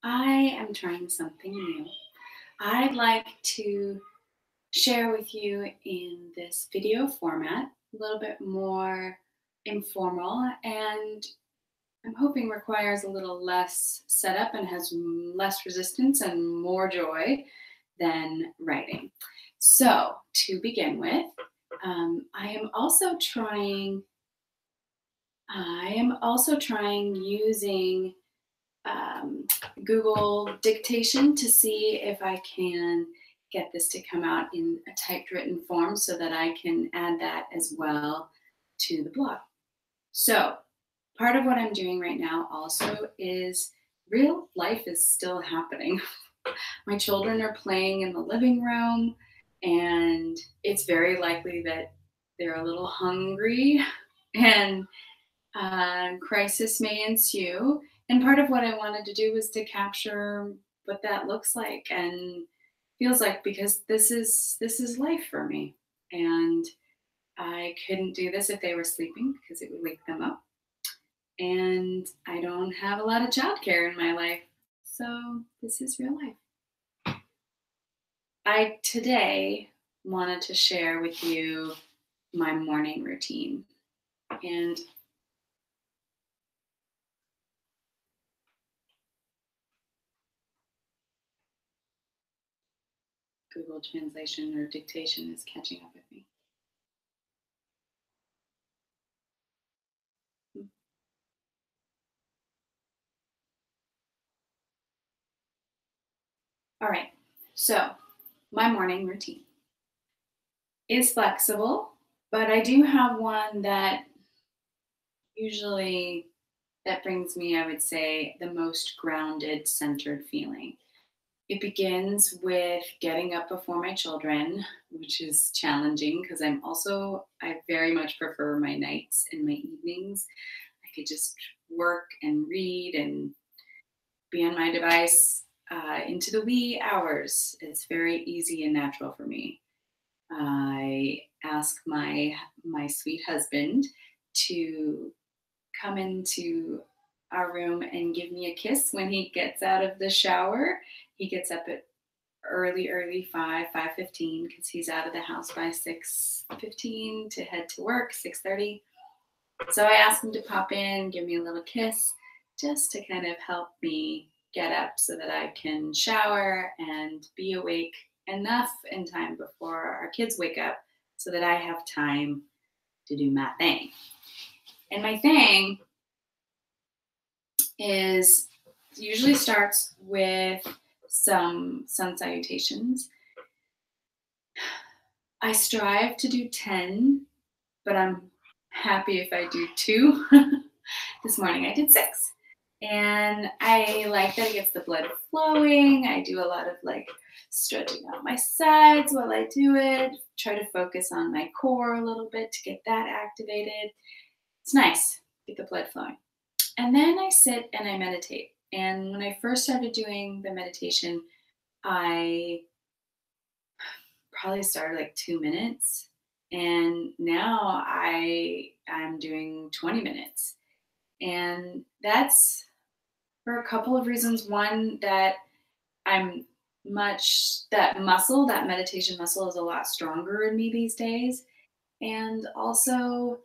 I am trying something new. I'd like to share with you in this video format, a little bit more informal, and I'm hoping requires a little less setup and has less resistance and more joy than writing. So, to begin with, I am also trying. I am also trying using Google dictation to see if I can get this to come out in a typed written form so that I can add that as well to the blog. So, part of what I'm doing right now also is real life is still happening. My children are playing in the living room, and it's very likely that they're a little hungry and crisis may ensue. And part of what I wanted to do was to capture what that looks like and feels like because this is life for me. And I couldn't do this if they were sleeping because it would wake them up. And I don't have a lot of childcare in my life. So this is real life. I today wanted to share with you my morning routine. And Google translation or dictation is catching up with me. All right. So, my morning routine is flexible, but I do have one that usually that brings me, I would say, the most grounded, centered feeling. It begins with getting up before my children, which is challenging because I very much prefer my nights and my evenings. I could just work and read and be on my device into the wee hours. It's very easy and natural for me. I ask my sweet husband to come into our room and give me a kiss when he gets out of the shower. He gets up at early 5:15 because he's out of the house by 6:15 to head to work 6:30. So I asked him to pop in, give me a little kiss, just to kind of help me get up so that I can shower and be awake enough in time before our kids wake up so that I have time to do my thing. And my thing is usually starts with some sun salutations. I strive to do 10, but I'm happy if I do two. This morning I did 6. And I like that it gets the blood flowing. I do a lot of like stretching out my sides while I do it. Try to focus on my core a little bit to get that activated. It's nice, get the blood flowing. And then I sit and I meditate. And when I first started doing the meditation, I probably started like 2 minutes. And now I'm doing 20 minutes. And that's for a couple of reasons. One, that I'm that meditation muscle is a lot stronger in me these days. And also,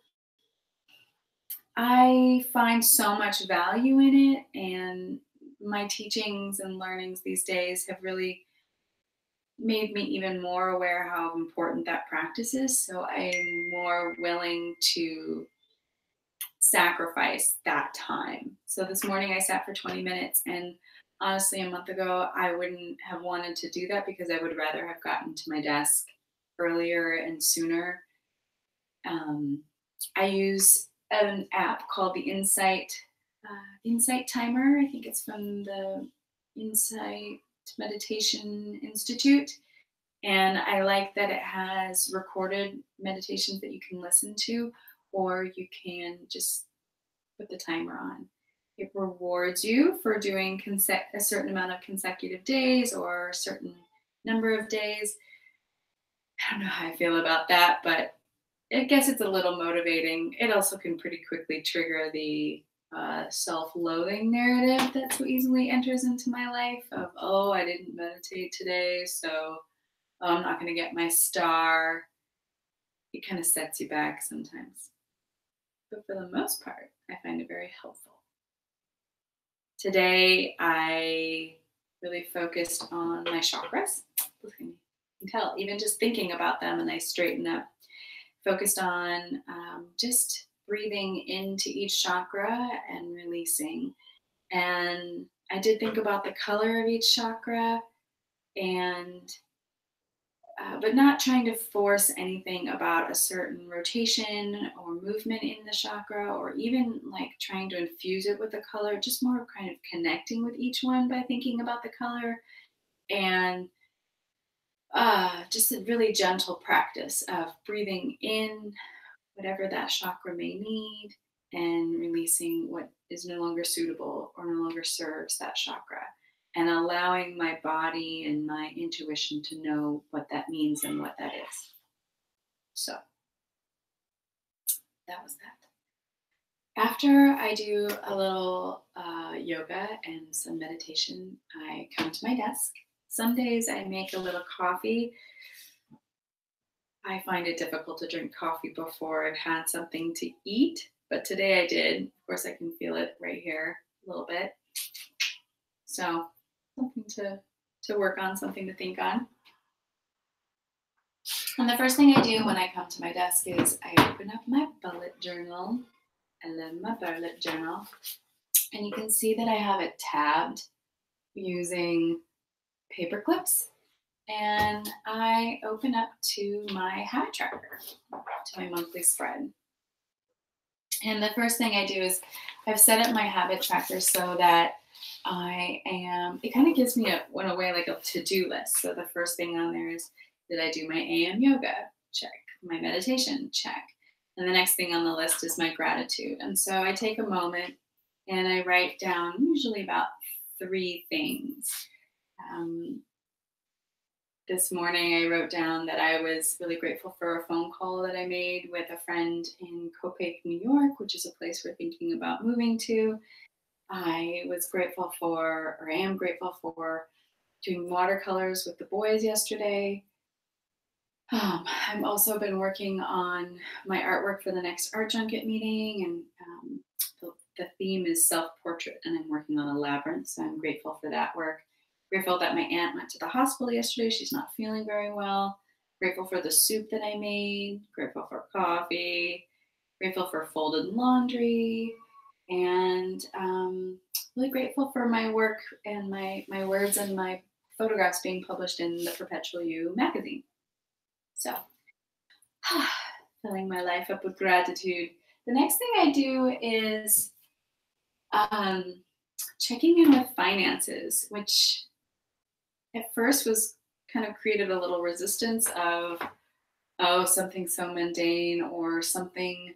I find so much value in it. And my teachings and learnings these days have really made me even more aware how important that practice is. So I'm more willing to sacrifice that time. So this morning I sat for 20 minutes, and honestly, a month ago, I wouldn't have wanted to do that because I would rather have gotten to my desk earlier and sooner. Um, I use an app called the Insight Timer. I think it's from the Insight Meditation Institute. And I like that it has recorded meditations that you can listen to, or you can just put the timer on. It rewards you for doing a certain amount of consecutive days or a certain number of days. I don't know how I feel about that, but I guess it's a little motivating. It also can pretty quickly trigger the self-loathing narrative that so easily enters into my life of, oh, I didn't meditate today, so I'm not going to get my star. It kind of sets you back sometimes. But for the most part, I find it very helpful. Today, I really focused on my chakras. You can tell, even just thinking about them, and I straighten up. Focused on just breathing into each chakra and releasing. And I did think about the color of each chakra, and but not trying to force anything about a certain rotation or movement in the chakra, or even like trying to infuse it with a color, just more of kind of connecting with each one by thinking about the color. And just a really gentle practice of breathing in whatever that chakra may need and releasing what is no longer suitable or no longer serves that chakra, and allowing my body and my intuition to know what that means and what that is. So that was that. After I do a little yoga and some meditation, I come to my desk. Some days I make a little coffee. I find it difficult to drink coffee before I've had something to eat, but today I did. Of course, I can feel it right here a little bit. So something to work on, something to think on. And the first thing I do when I come to my desk is I open up my bullet journal. I love my bullet journal. And you can see that I have it tabbed using paper clips. And I open up to my habit tracker, to my monthly spread. And the first thing I do is I've set up my habit tracker so that it kind of gives me in a way like a to-do list. So the first thing on there is, did I do my AM yoga? Check. My meditation? Check. And the next thing on the list is my gratitude. And so I take a moment and I write down usually about 3 things. This morning, I wrote down that I was really grateful for a phone call that I made with a friend in Copiague, New York, which is a place we're thinking about moving to. I was grateful for, or I am grateful for, doing watercolors with the boys yesterday. I've also been working on my artwork for the next art junket meeting, and the theme is self-portrait, and I'm working on a labyrinth, so I'm grateful for that work. Grateful that my aunt went to the hospital yesterday. She's not feeling very well. Grateful for the soup that I made. Grateful for coffee. Grateful for folded laundry. And really grateful for my work and my words and my photographs being published in the Perpetual You magazine. So, filling my life up with gratitude. The next thing I do is checking in with finances, which at first was kind of created a little resistance of, oh, something so mundane or something.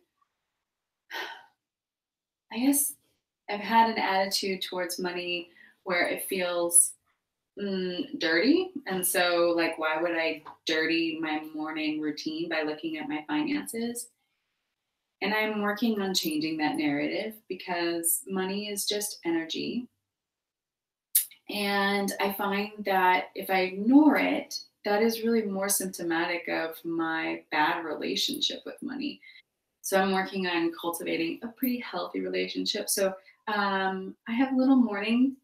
I guess I've had an attitude towards money where it feels dirty. And so, like, why would I dirty my morning routine by looking at my finances? And I'm working on changing that narrative because money is just energy. And I find that if I ignore it, that is really more symptomatic of my bad relationship with money. So I'm working on cultivating a pretty healthy relationship. So I have little morning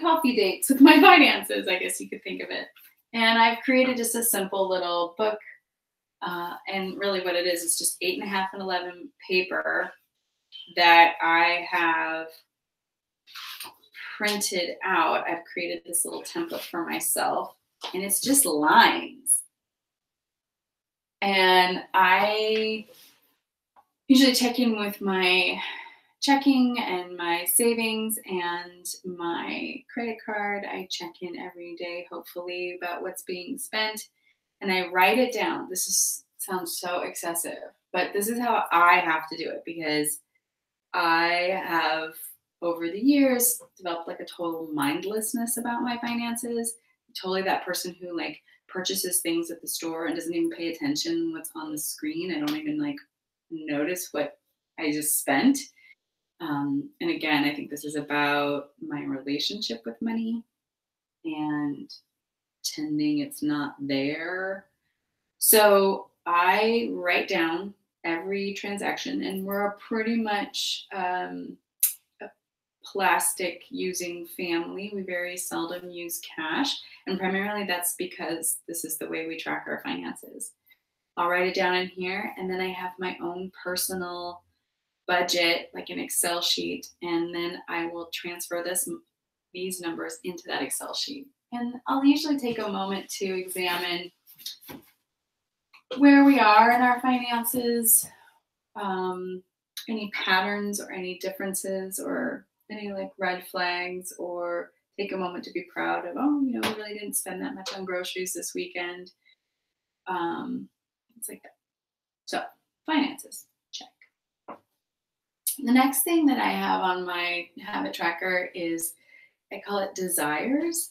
coffee dates with my finances, I guess you could think of it. And I've created just a simple little book. And really what it is just 8.5 and 11 paper that I have printed out. I've created this little template for myself, and it's just lines. And I usually check in with my checking and my savings and my credit card. I check in every day, hopefully, about what's being spent, and I write it down. Sounds so excessive, but this is how I have to do it because I have, over the years, developed like a total mindlessness about my finances. Totally that person who like purchases things at the store and doesn't even pay attention what's on the screen. I don't even like notice what I just spent. And again, I think this is about my relationship with money and pretending it's not there. So I write down every transaction, and we're a pretty much a plastic using family. We very seldom use cash, and primarily that's because this is the way we track our finances. I'll write it down in here, and then I have my own personal budget, like an Excel sheet, and then I will transfer these numbers into that Excel sheet. And I'll usually take a moment to examine where we are in our finances, um, any patterns or any differences or any like red flags, or take a moment to be proud of, oh, we really didn't spend that much on groceries this weekend. It's like that. So, finances, check. The next thing that I have on my habit tracker is, I call it desires.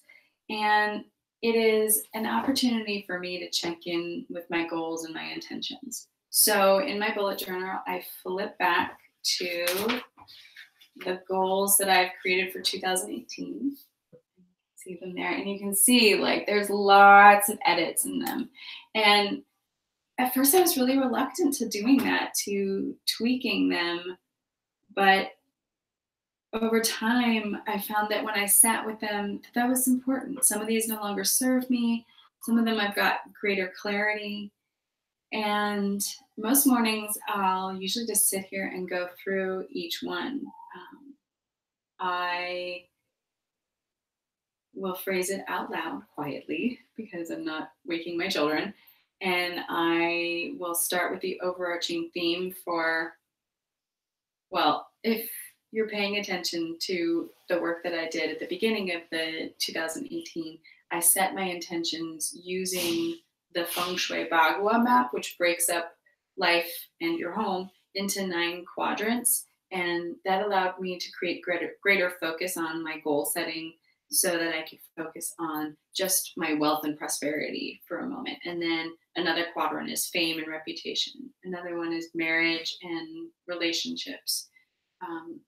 And it is an opportunity for me to check in with my goals and my intentions. So in my bullet journal, I flip back to the goals that I've created for 2018. See them there. And you can see like there's lots of edits in them. And at first I was really reluctant to doing that, to tweaking them. But over time, I found that when I sat with them, that was important. Some of these no longer serve me. Some of them I've got greater clarity. And most mornings, I'll usually just sit here and go through each one. I will phrase it out loud quietly because I'm not waking my children. And I will start with the overarching theme for, well, if you're paying attention to the work that I did at the beginning of the 2018, I set my intentions using the Feng Shui Bagua map, which breaks up life and your home into 9 quadrants. And that allowed me to create greater focus on my goal setting so that I could focus on just my wealth and prosperity for a moment. And then another quadrant is fame and reputation. Another one is marriage and relationships.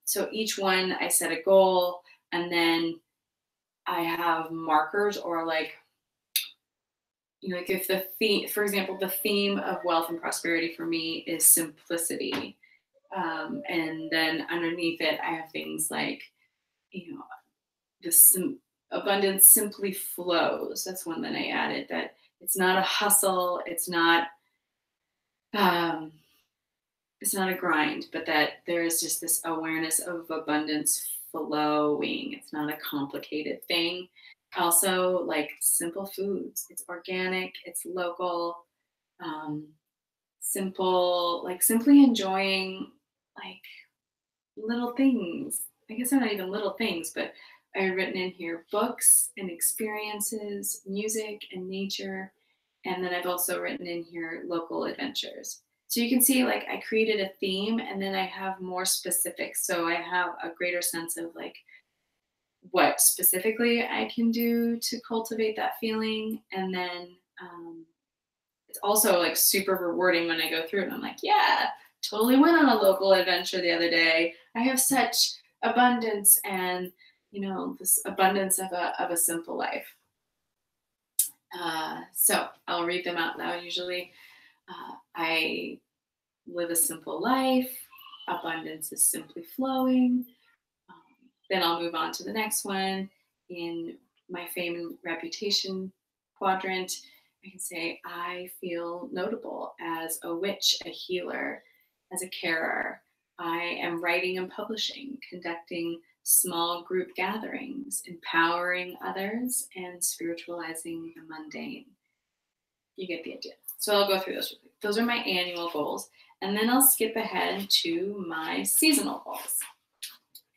So each one I set a goal, and then I have markers, or like if the theme, for example, the theme of wealth and prosperity for me is simplicity. And then underneath it, I have things like, abundance simply flows. That's one that I added, that it's not a hustle. It's not a grind, but that there is just this awareness of abundance flowing. It's not a complicated thing. Also, like simple foods. It's organic. It's local. Simple, like simply enjoying like little things. I guess they're not even little things, but I had written in here books and experiences, music and nature. And then I've also written in here local adventures. So you can see like I created a theme, and then I have more specifics. So I have a greater sense of like what specifically I can do to cultivate that feeling. And then it's also like super rewarding when I go through it and I'm like, yeah, totally went on a local adventure the other day. I have such abundance, and this abundance of a simple life. So I'll read them out loud usually. I live a simple life. Abundance is simply flowing. Then I'll move on to the next one. In my fame and reputation quadrant, I can say I feel notable as a witch, a healer, as a carer. I am writing and publishing, conducting small group gatherings, empowering others, and spiritualizing the mundane. You get the idea. So I'll go through those. Those are my annual goals. And then I'll skip ahead to my seasonal goals.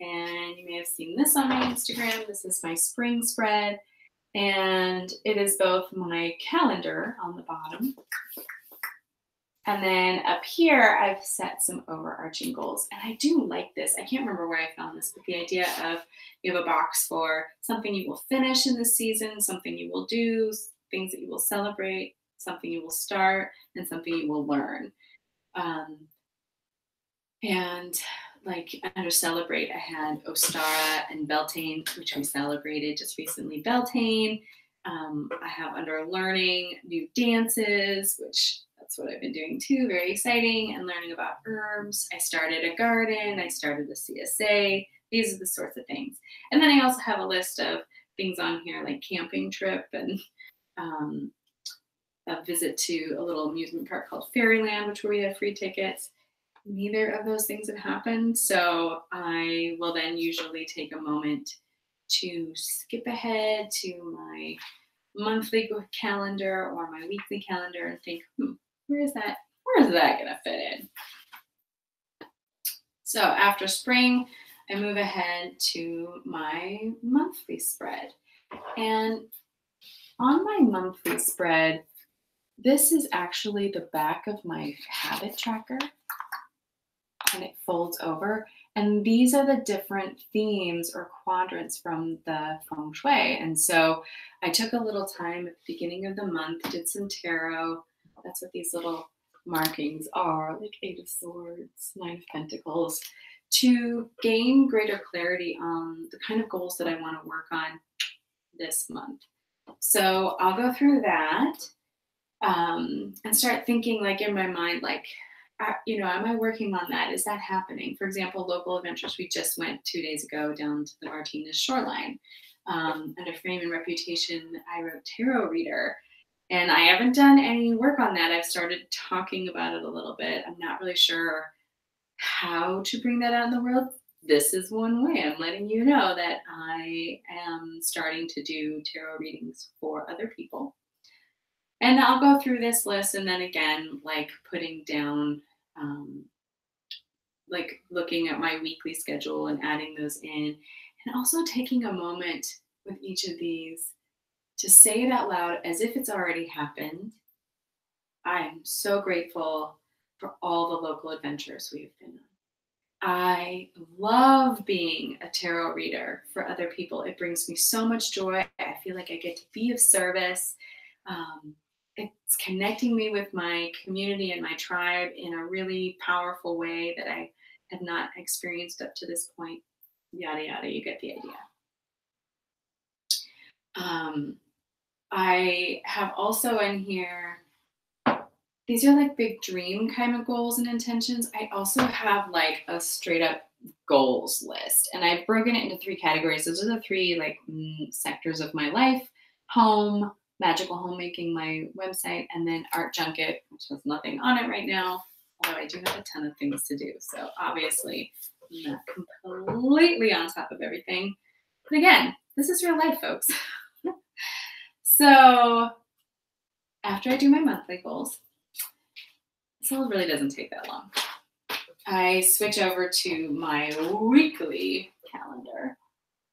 And you may have seen this on my Instagram. This is my spring spread. And it is both my calendar on the bottom. And then up here, I've set some overarching goals. And I do like this. I can't remember where I found this, but the idea of you have a box for something you will finish in this season, something you will do, things that you will celebrate, something you will start, and something you will learn. And like under Celebrate, I had Ostara and Beltane, which we celebrated just recently. Beltane. I have under Learning new dances, which that's what I've been doing too. Very exciting. And learning about herbs. I started a garden. I started a CSA. These are the sorts of things. And then I also have a list of things on here like camping trip and a visit to a little amusement park called Fairyland, which where we had free tickets. Neither of those things have happened. So I will then usually take a moment to skip ahead to my monthly calendar or my weekly calendar and think, where is that gonna fit in? So after spring, I move ahead to my monthly spread. And on my monthly spread, this is actually the back of my habit tracker, and it folds over. And these are the different themes or quadrants from the feng shui. And so I took a little time at the beginning of the month, did some tarot. That's what these little markings are, like 8 of Swords, 9 of Pentacles, to gain greater clarity on the kind of goals that I want to work on this month. So I'll go through that and start thinking like in my mind, like, am I working on that? Is that happening? For example, local adventures. We just went 2 days ago down to the Martinez shoreline. Under Frame and Reputation, I wrote Tarot Reader. And I haven't done any work on that. I've started talking about it a little bit. I'm not really sure how to bring that out in the world. This is one way. I'm letting you know that I am starting to do tarot readings for other people. And I'll go through this list and then again, like putting down, like looking at my weekly schedule and adding those in, and also taking a moment with each of these to say it out loud as if it's already happened. I'm so grateful for all the local adventures we've been on. I love being a tarot reader for other people. It brings me so much joy. I feel like I get to be of service. It's connecting me with my community and my tribe in a really powerful way that I had not experienced up to this point. Yada, yada, you get the idea. I have also in here, these are like big dream kind of goals and intentions. I also have like a straight up goals list, and I've broken it into 3 categories. Those are the 3 like sectors of my life: home, magical homemaking, my website, and then art junket, which has nothing on it right now, although I do have a ton of things to do. So obviously I'm not completely on top of everything. But again, this is real life, folks. So after I do my monthly goals, this all really doesn't take that long. I switch over to my weekly calendar.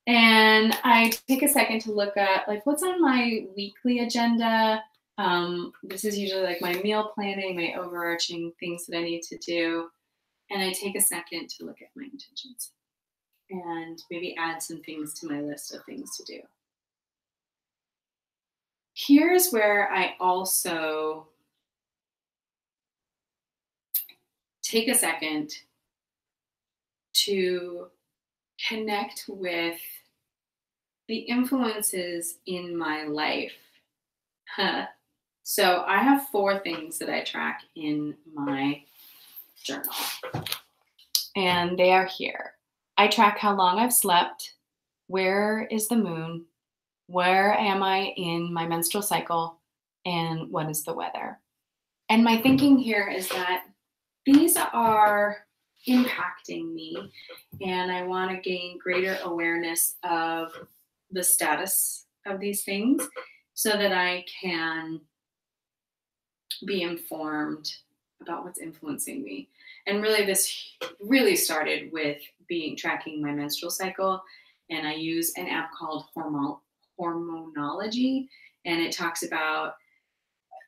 And I take a second to look at like what's on my weekly agenda. This is usually like my meal planning, my overarching things that I need to do. And I take a second to look at my intentions and maybe add some things to my list of things to do. Here's where I also take a second to connect with the influences in my life. So I have 4 things that I track in my journal, and they are here. I track how long I've slept, where is the moon, where am I in my menstrual cycle, and what is the weather. And my thinking here is that these are impacting me, and I want to gain greater awareness of the status of these things so that I can be informed about what's influencing me. And really, this really started with tracking my menstrual cycle, and I use an app called Hormonology, and it talks about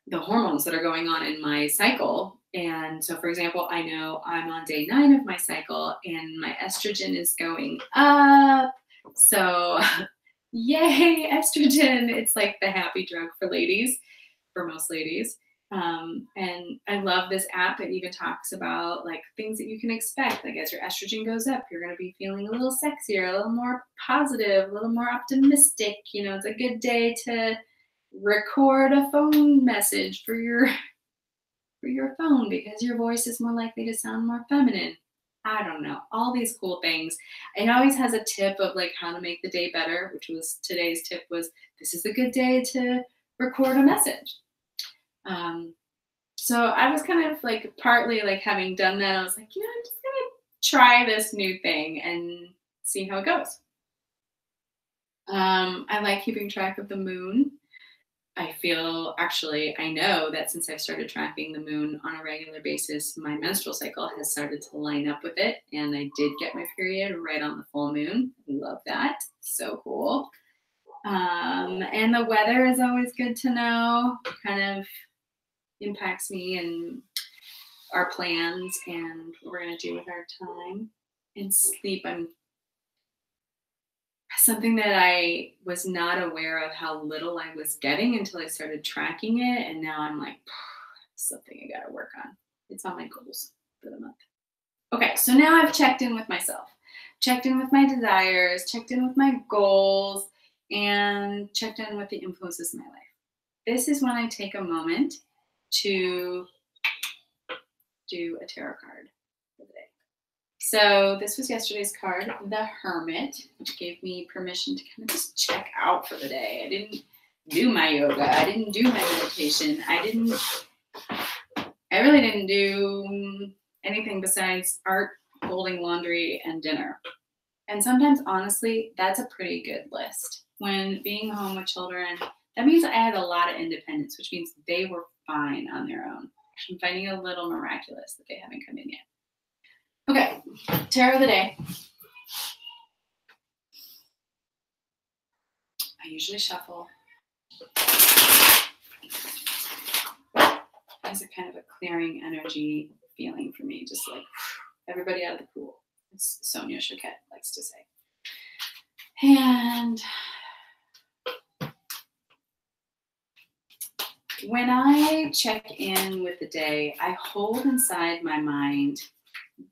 the hormones that are going on in my cycle. And so, for example, I know I'm on day 9 of my cycle and my estrogen is going up. So yay, estrogen. It's like the happy drug for ladies, for most ladies. And I love this app. It even talks about like things that you can expect. Like as your estrogen goes up, you're going to be feeling a little sexier, a little more positive, a little more optimistic. You know, it's a good day to record a phone message for your phone because your voice is more likely to sound more feminine. I don't know, all these cool things. It always has a tip of like how to make the day better, which was today's tip was this is a good day to record a message. So I was kind of like partly like having done that, I was like, you know, I'm just gonna try this new thing and see how it goes. I like keeping track of the moon. I feel actually, I know that since I've started tracking the moon on a regular basis, my menstrual cycle has started to line up with it. And I did get my period right on the full moon. Love that. So cool. And the weather is always good to know, kind of impacts me and our plans and what we're going to do with our time. And sleep, I'm something that I was not aware of how little I was getting until I started tracking it. And now I'm like, something I got to work on. It's on my goals for the month. Okay, so now I've checked in with myself, checked in with my desires, checked in with my goals, and checked in with the influences in my life. This is when I take a moment to do a tarot card for the day. So this was yesterday's card, the Hermit, which gave me permission to kind of just check out for the day. I didn't do my yoga. I didn't do my meditation. I really didn't do anything besides art, folding laundry, and dinner. And sometimes, honestly, that's a pretty good list. When being home with children, that means I had a lot of independence, which means they were fine on their own. I'm finding it a little miraculous that they haven't come in yet. Okay, tarot of the day. I usually shuffle. It's a kind of a clearing energy feeling for me, just like everybody out of the pool, as Sonia Choquette likes to say. And when I check in with the day, I hold inside my mind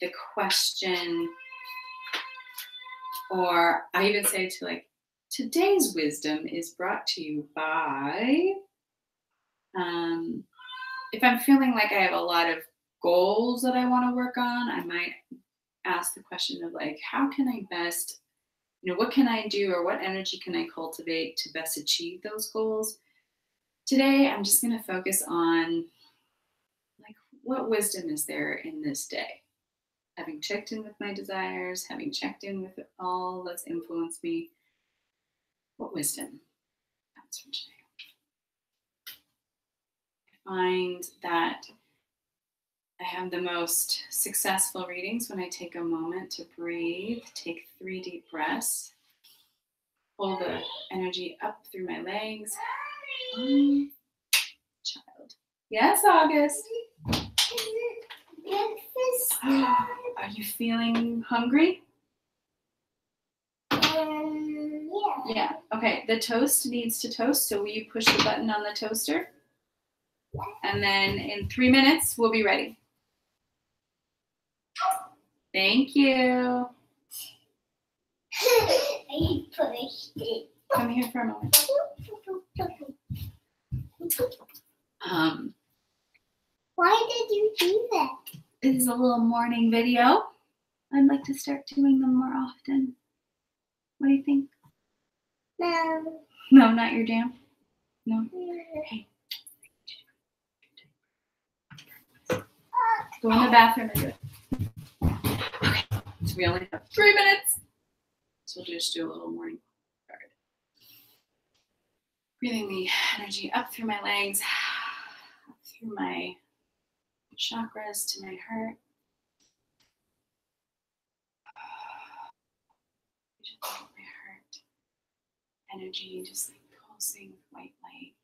the question, or I even say to like, today's wisdom is brought to you by, if I'm feeling like I have a lot of goals that I want to work on, I might ask the question of like, how can I best, what can I do or what energy can I cultivate to best achieve those goals? Today, I'm just going to focus on like, what wisdom is there in this day? Having checked in with my desires, having checked in with all that's influenced me, what wisdom comes from today? I find that I have the most successful readings when I take a moment to breathe, take 3 deep breaths, pull the energy up through my legs. Child. Yes, August. Are you feeling hungry? Yeah. Okay. The toast needs to toast, so will you push the button on the toaster? And then in 3 minutes, we'll be ready. Thank you. I pushed it. Come here for a moment. Why did you do that? This is a little morning video. I'd like to start doing them more often. What do you think? No. No, not your jam? No? Okay. Go in the bathroom and do it. Okay. So we only have 3 minutes. So we'll just do a little morning card. Breathing the energy up through my legs, up through my chakras to my heart. Just feel my heart energy just like pulsing with white light.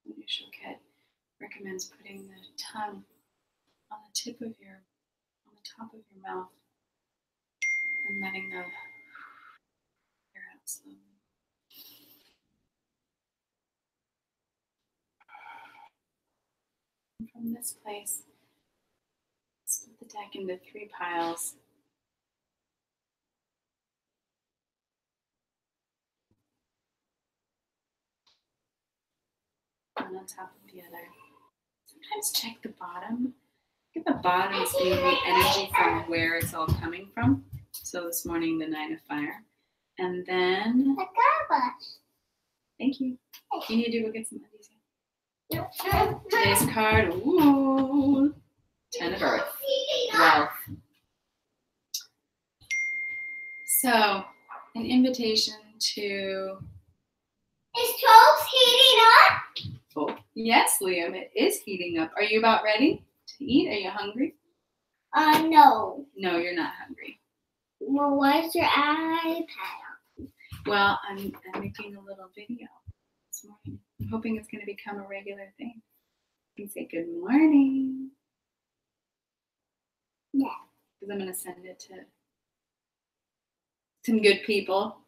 Sonia Choquette recommends putting the tongue on the top of your mouth and letting the Slowly. And from this place, split the deck into 3 piles. One on top of the other. Sometimes check the bottom. Get the bottom is the energy from where it's all coming from. So this morning, the 9 of fire. And then, The garbage. thank you. You need to go get some undies. No. Today's card, ooh, 10 of Earth, wealth. So, an invitation to, Is toast heating up? oh, yes, Liam, it is heating up. Are you about ready to eat? Are you hungry? No. No, you're not hungry. Well, where's your iPad? Well, I'm making a little video this morning. I'm hoping it's going to become a regular thing. You can say good morning. Yeah. Because I'm going to send it to some good people.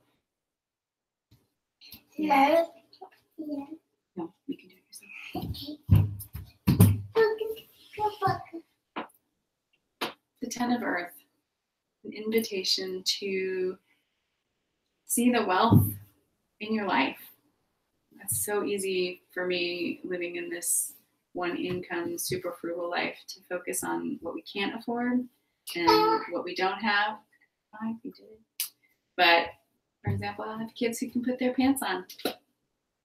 No. Yeah. No, you can do it yourself. The 10 of Earth, an invitation to see the wealth in your life. It's so easy for me living in this one income, super frugal life to focus on what we can't afford and what we don't have. I think it is. But for example, I'll have kids who can put their pants on.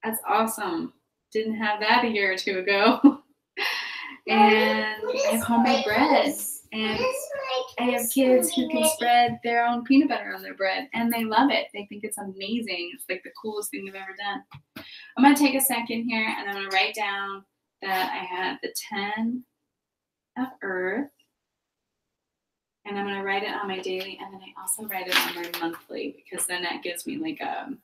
That's awesome. Didn't have that a year or 2 ago. And I have homemade bread. And I have kids who can spread their own peanut butter on their bread, and they love it. They think it's amazing. It's like the coolest thing they've ever done. I'm going to take a second here, and I'm going to write down that I had the 10 of Earth, and I'm going to write it on my daily, and then I also write it on my monthly, because then that gives me like a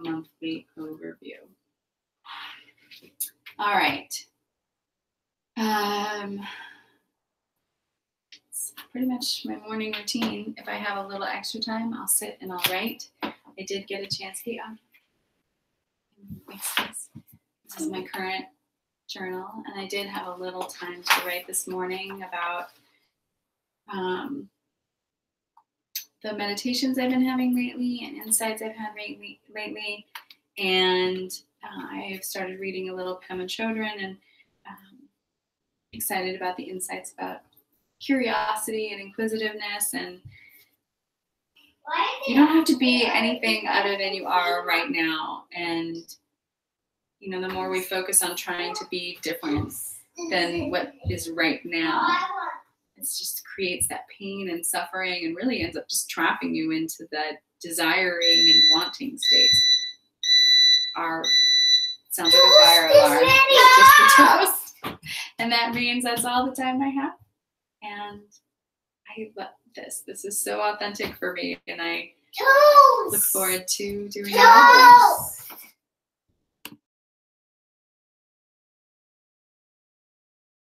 monthly overview. All right. It's pretty much my morning routine. If I have a little extra time, I'll sit and I'll write. I did get a chance to this is my current journal, and I did have a little time to write this morning about the meditations I've been having lately and insights I've had lately. And I've started reading a little Pema Chodron, and excited about the insights about curiosity and inquisitiveness. And you don't have to be anything other than you are right now. And, you know, the more we focus on trying to be different than what is right now, it just creates that pain and suffering and really ends up just trapping you into that desiring and wanting states. Sounds like a fire alarm. It's just the toast. And that means that's all the time I have. And I love this. This is so authentic for me. And I look forward to doing it.